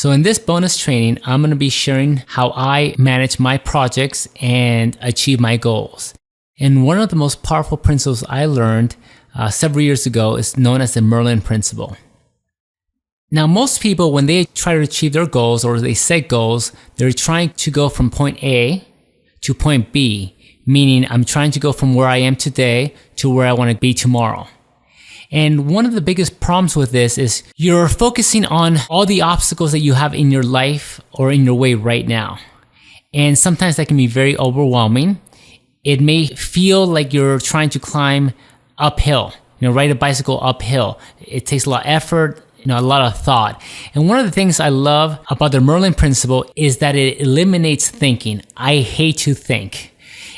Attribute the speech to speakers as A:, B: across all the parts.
A: So in this bonus training, I'm going to be sharing how I manage my projects and achieve my goals. And one of the most powerful principles I learned several years ago is known as the Merlin principle. Now, most people, when they try to achieve their goals or they set goals, they're trying to go from point A to point B, meaning I'm trying to go from where I am today to where I want to be tomorrow. And one of the biggest problems with this is you're focusing on all the obstacles that you have in your life or in your way right now. And sometimes that can be very overwhelming. It may feel like you're trying to climb uphill, ride a bicycle uphill. It takes a lot of effort, a lot of thought. And one of the things I love about the Merlin principle is that it eliminates thinking. I hate to think.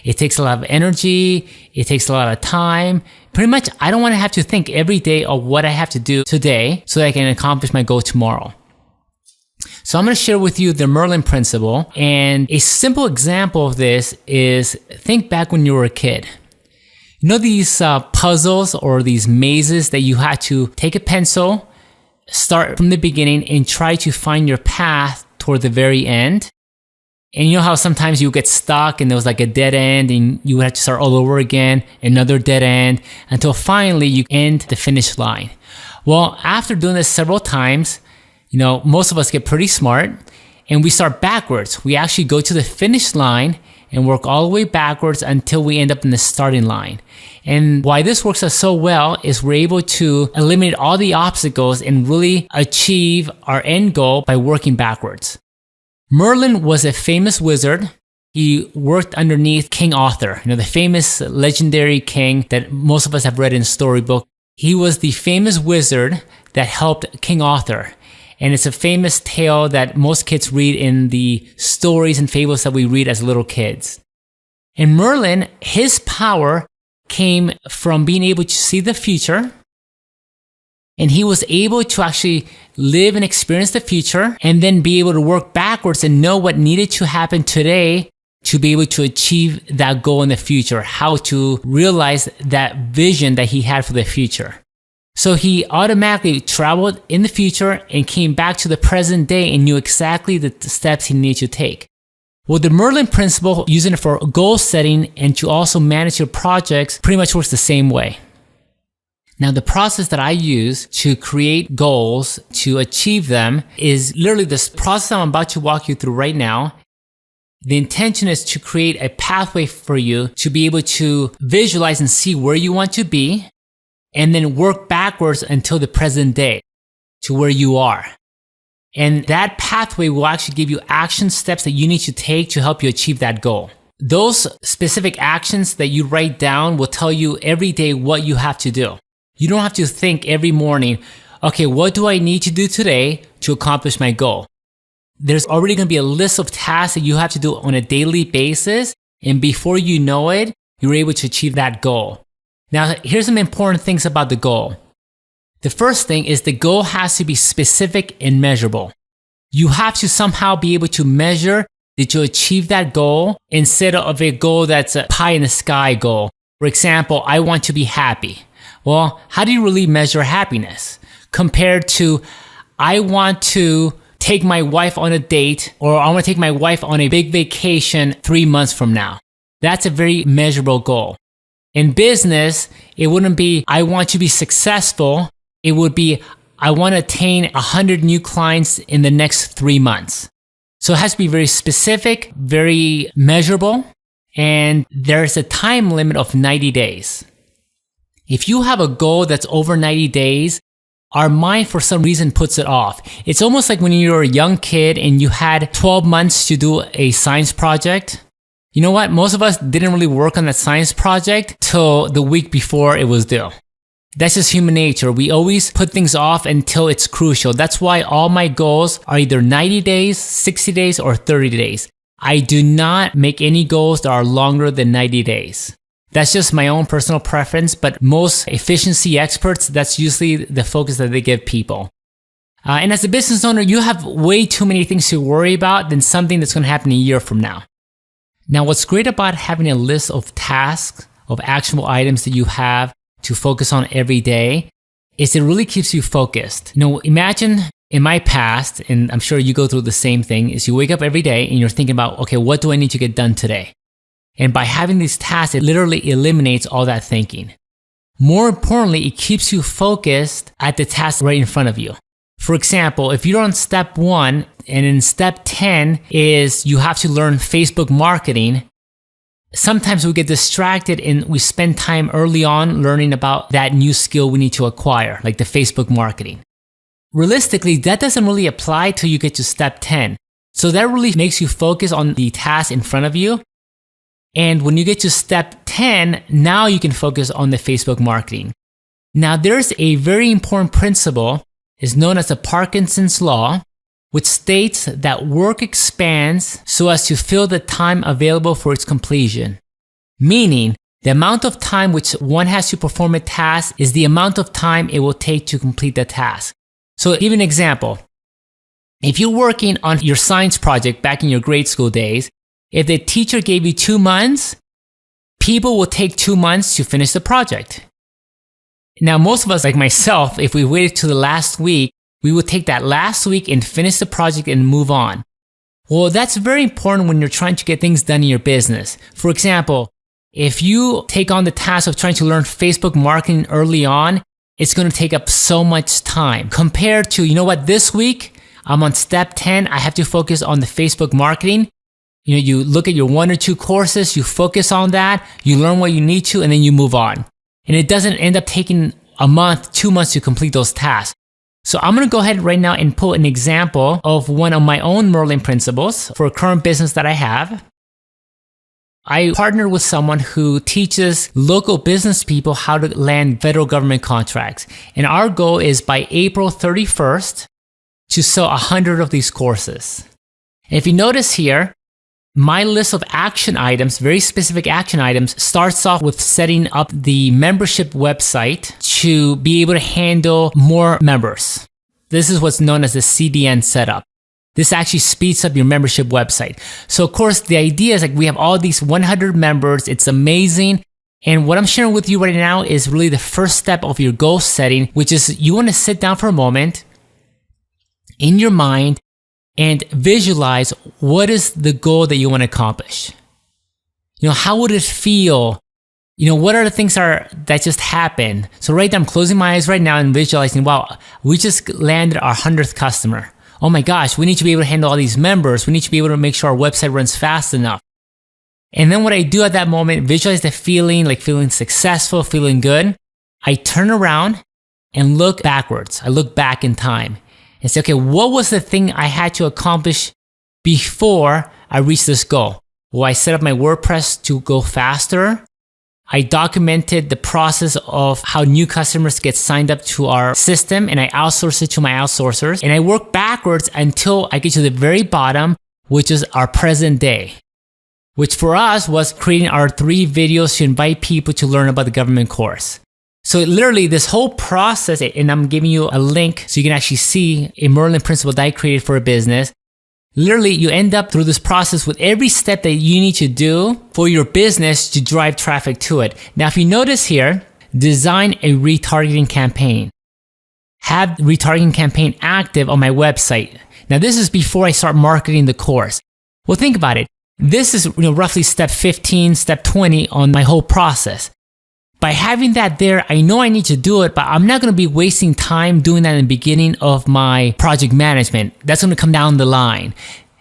A: It takes a lot of energy. It takes a lot of time. Pretty much, I don't want to have to think every day of what I have to do today so that I can accomplish my goal tomorrow. So I'm going to share with you the Merlin principle. And a simple example of this is think back when you were a kid. You know these puzzles or these mazes that you had to take a pencil, start from the beginning and try to find your path toward the very end? And you know how sometimes you get stuck and there was like a dead end and you would have to start all over again, another dead end, until finally you end the finish line. Well, after doing this several times, most of us get pretty smart and we start backwards. We actually go to the finish line and work all the way backwards until we end up in the starting line. And why this works out so well is we're able to eliminate all the obstacles and really achieve our end goal by working backwards. Merlin was a famous wizard. He worked underneath King Arthur, the famous legendary king that most of us have read in storybook. He was the famous wizard that helped King Arthur. And it's a famous tale that most kids read in the stories and fables that we read as little kids. And Merlin, his power came from being able to see the future. And he was able to actually live and experience the future and then be able to work backwards and know what needed to happen today to be able to achieve that goal in the future, how to realize that vision that he had for the future. So he automatically traveled in the future and came back to the present day and knew exactly the steps he needed to take. Well, the Merlin principle, using it for goal setting and to also manage your projects, pretty much works the same way. Now, the process that I use to create goals, to achieve them, is literally this process I'm about to walk you through right now. The intention is to create a pathway for you to be able to visualize and see where you want to be, and then work backwards until the present day to where you are. And that pathway will actually give you action steps that you need to take to help you achieve that goal. Those specific actions that you write down will tell you every day what you have to do. You don't have to think every morning, okay, what do I need to do today to accomplish my goal? There's already going to be a list of tasks that you have to do on a daily basis. And before you know it, you're able to achieve that goal. Now, here's some important things about the goal. The first thing is the goal has to be specific and measurable. You have to somehow be able to measure that you achieve that goal instead of a goal that's a pie in the sky goal. For example, I want to be happy. Well, how do you really measure happiness compared to I want to take my wife on a date or I want to take my wife on a big vacation 3 months from now? That's a very measurable goal. In business, it wouldn't be I want to be successful. It would be I want to attain 100 new clients in the next 3 months. So it has to be very specific, very measurable, and there's a time limit of 90 days. If you have a goal that's over 90 days, our mind for some reason puts it off. It's almost like when you were a young kid and you had 12 months to do a science project. You know what? Most of us didn't really work on that science project till the week before it was due. That's just human nature. We always put things off until it's crucial. That's why all my goals are either 90 days, 60 days, or 30 days. I do not make any goals that are longer than 90 days. That's just my own personal preference, but most efficiency experts, that's usually the focus that they give people. And as a business owner, you have way too many things to worry about than something that's going to happen a year from now. Now, what's great about having a list of tasks, of actionable items that you have to focus on every day, is it really keeps you focused. Imagine in my past, and I'm sure you go through the same thing, is you wake up every day and you're thinking about, okay, what do I need to get done today? And by having these tasks, it literally eliminates all that thinking. More importantly, it keeps you focused at the task right in front of you. For example, if you're on step 1 and in step 10 is you have to learn Facebook marketing, sometimes we get distracted and we spend time early on learning about that new skill we need to acquire, like the Facebook marketing. Realistically, that doesn't really apply till you get to step 10. So that really makes you focus on the task in front of you. And when you get to step 10, now you can focus on the Facebook marketing. Now, there's a very important principle, is known as the Parkinson's Law, which states that work expands so as to fill the time available for its completion. Meaning, the amount of time which one has to perform a task is the amount of time it will take to complete the task. So, to give you an example, if you're working on your science project back in your grade school days, if the teacher gave you 2 months, people will take 2 months to finish the project. Now, most of us, like myself, if we waited to the last week, we would take that last week and finish the project and move on. Well, that's very important when you're trying to get things done in your business. For example, if you take on the task of trying to learn Facebook marketing early on, it's going to take up so much time compared to, you know what, this week, I'm on step 10, I have to focus on the Facebook marketing. You look at your 1 or 2 courses, you focus on that, you learn what you need to, and then you move on. And it doesn't end up taking a month, 2 months to complete those tasks. So I'm going to go ahead right now and pull an example of one of my own Merlin principles for a current business that I have. I partnered with someone who teaches local business people how to land federal government contracts. And our goal is by April 31st to sell 100 of these courses. And if you notice here, my list of action items, very specific action items, starts off with setting up the membership website to be able to handle more members. This is what's known as the CDN setup. This actually speeds up your membership website. So of course, the idea is like we have all these 100 members. It's amazing. And what I'm sharing with you right now is really the first step of your goal setting, which is you want to sit down for a moment in your mind and visualize what is the goal that you want to accomplish. How would it feel? What are the things that just happened? So right now, I'm closing my eyes right now and visualizing, wow, we just landed our 100th customer. Oh my gosh, we need to be able to handle all these members. We need to be able to make sure our website runs fast enough. And then what I do at that moment, visualize the feeling, like feeling successful, feeling good. I turn around and look backwards. I look back in time and say, okay, what was the thing I had to accomplish before I reached this goal? Well, I set up my WordPress to go faster. I documented the process of how new customers get signed up to our system, and I outsourced it to my outsourcers. And I work backwards until I get to the very bottom, which is our present day, which for us was creating our 3 videos to invite people to learn about the government course. So literally this whole process, and I'm giving you a link so you can actually see a Merlin principle that I created for a business. Literally, you end up through this process with every step that you need to do for your business to drive traffic to it. Now, if you notice here, design a retargeting campaign. Have retargeting campaign active on my website. Now, this is before I start marketing the course. Well, think about it. This is roughly step 15, step 20 on my whole process. By having that there, I know I need to do it, but I'm not going to be wasting time doing that in the beginning of my project management. That's going to come down the line.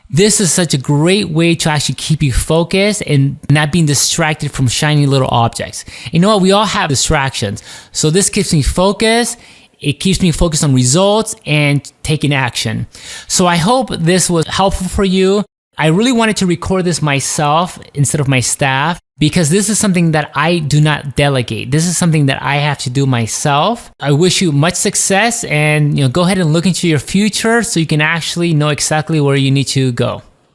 A: This is such a great way to actually keep you focused and not being distracted from shiny little objects. You know what? We all have distractions. So this keeps me focused. It keeps me focused on results and taking action. So I hope this was helpful for you. I really wanted to record this myself instead of my staff, because this is something that I do not delegate. This is something that I have to do myself. I wish you much success, and go ahead and look into your future so you can actually know exactly where you need to go.